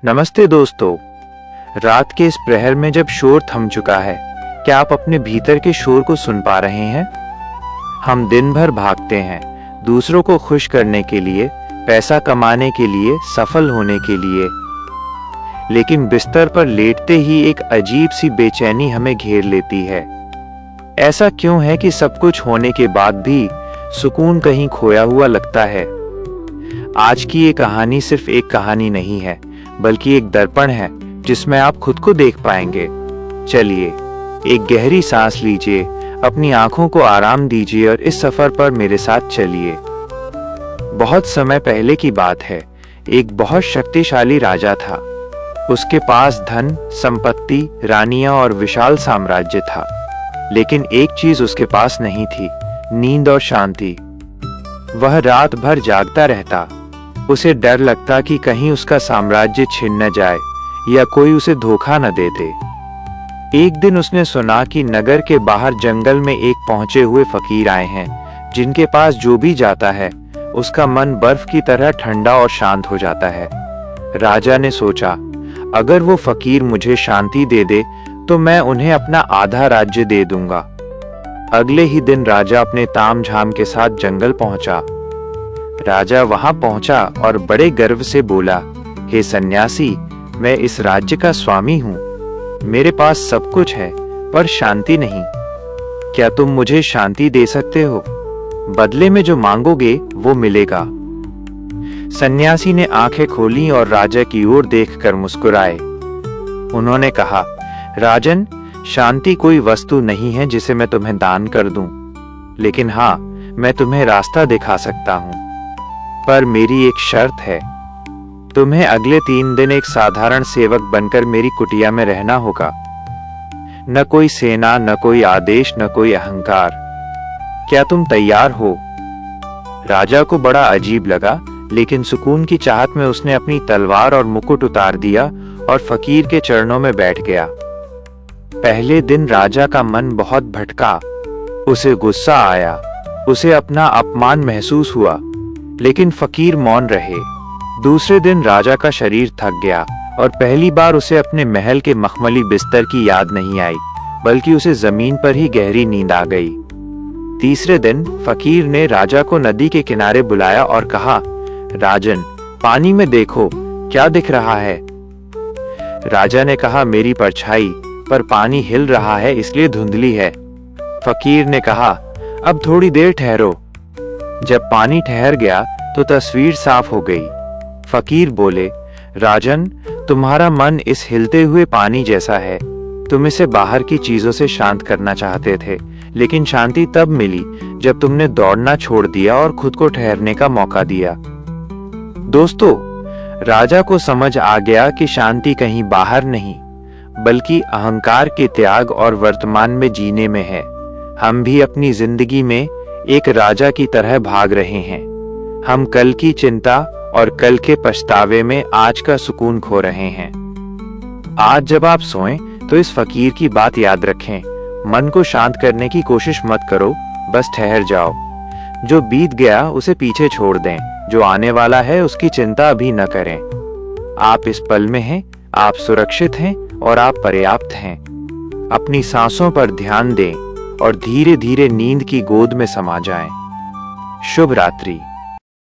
नमस्ते दोस्तों। रात के इस प्रहर में जब शोर थम चुका है, क्या आप अपने भीतर के शोर को सुन पा रहे हैं? हम दिन भर भागते हैं, दूसरों को खुश करने के लिए, पैसा कमाने के लिए, सफल होने के लिए। लेकिन बिस्तर पर लेटते ही एक अजीब सी बेचैनी हमें घेर लेती है। ऐसा क्यों है कि सब कुछ होने के बाद भी सुकून कहीं खोया हुआ लगता है? आज की ये कहानी सिर्फ एक कहानी नहीं है, बल्कि एक दर्पण है जिसमें आप खुद को देख पाएंगे। चलिए, एक गहरी सांस लीजिए, अपनी आंखों को आराम दीजिए और इस सफर पर मेरे साथ चलिए। बहुत समय पहले की बात है। एक बहुत शक्तिशाली राजा था। उसके पास धन, संपत्ति, रानियां और विशाल साम्राज्य था। लेकिन एक चीज उसके पास नहीं थी, नींद और शांति। वह रात भर जागता रहता। उसे डर लगता कि कहीं उसका साम्राज्य छिन न जाए या कोई उसे धोखा न दे दे। एक दिन उसने सुना कि नगर के बाहर जंगल में एक पहुंचे हुए फकीर आए हैं, जिनके पास जो भी जाता है उसका मन बर्फ की तरह ठंडा और शांत हो जाता है। राजा ने सोचा, अगर वो फकीर मुझे शांति दे दे तो मैं उन्हें अपना आधा राज्य दे दूंगा। अगले ही दिन राजा अपने तामझाम के साथ जंगल पहुंचा। राजा वहां पहुंचा और बड़े गर्व से बोला, हे सन्यासी, मैं इस राज्य का स्वामी हूं। मेरे पास सब कुछ है, पर शांति नहीं। क्या तुम मुझे शांति दे सकते हो? बदले में जो मांगोगे वो मिलेगा। सन्यासी ने आंखें खोली और राजा की ओर देखकर मुस्कुराए। उन्होंने कहा, राजन, शांति कोई वस्तु नहीं है जिसे मैं तुम्हें दान कर दूं, लेकिन हाँ, मैं तुम्हें रास्ता दिखा सकता हूं। पर मेरी एक शर्त है, तुम्हें अगले 3 दिन एक साधारण सेवक बनकर मेरी कुटिया में रहना होगा। न कोई सेना, न कोई आदेश, न कोई अहंकार। क्या तुम तैयार हो? राजा को बड़ा अजीब लगा, लेकिन सुकून की चाहत में उसने अपनी तलवार और मुकुट उतार दिया और फकीर के चरणों में बैठ गया। पहले दिन राजा का मन बहुत भटका। उसे गुस्सा आया, उसे अपना अपमान महसूस हुआ, लेकिन फकीर मौन रहे। दूसरे दिन राजा का शरीर थक गया और पहली बार उसे अपने महल के मखमली बिस्तर की याद नहीं आई, बल्कि उसे जमीन पर ही गहरी नींद आ गई। तीसरे दिन फकीर ने राजा को नदी के किनारे बुलाया और कहा, राजन, पानी में देखो, क्या दिख रहा है? राजा ने कहा, मेरी परछाई, पर पानी हिल रहा है इसलिए धुंधली है। फकीर ने कहा, अब थोड़ी देर ठहरो। जब पानी ठहर गया तो तस्वीर साफ हो गई। फकीर बोले, राजन, तुम्हारा मन इस हिलते हुए पानी जैसा है। तुम इसे बाहर की चीजों से शांत करना चाहते थे, लेकिन शांति तब मिली जब तुमने दौड़ना छोड़ दिया और खुद को ठहरने का मौका दिया। दोस्तों, राजा को समझ आ गया कि शांति कहीं बाहर नहीं, बल्कि अहंकार के त्याग और वर्तमान में जीने में है। हम भी अपनी जिंदगी में एक राजा की तरह भाग रहे हैं। हम कल की चिंता और कल के पछतावे में आज का सुकून खो रहे हैं। आज जब आप सोएं तो इस फकीर की बात याद रखें। मन को शांत करने की कोशिश मत करो, बस ठहर जाओ। जो बीत गया उसे पीछे छोड़ दें, जो आने वाला है उसकी चिंता अभी न करें। आप इस पल में हैं, आप सुरक्षित हैं और आप पर्याप्त हैं। अपनी सांसों पर ध्यान दें और धीरे धीरे नींद की गोद में समा जाएं। शुभ रात्रि।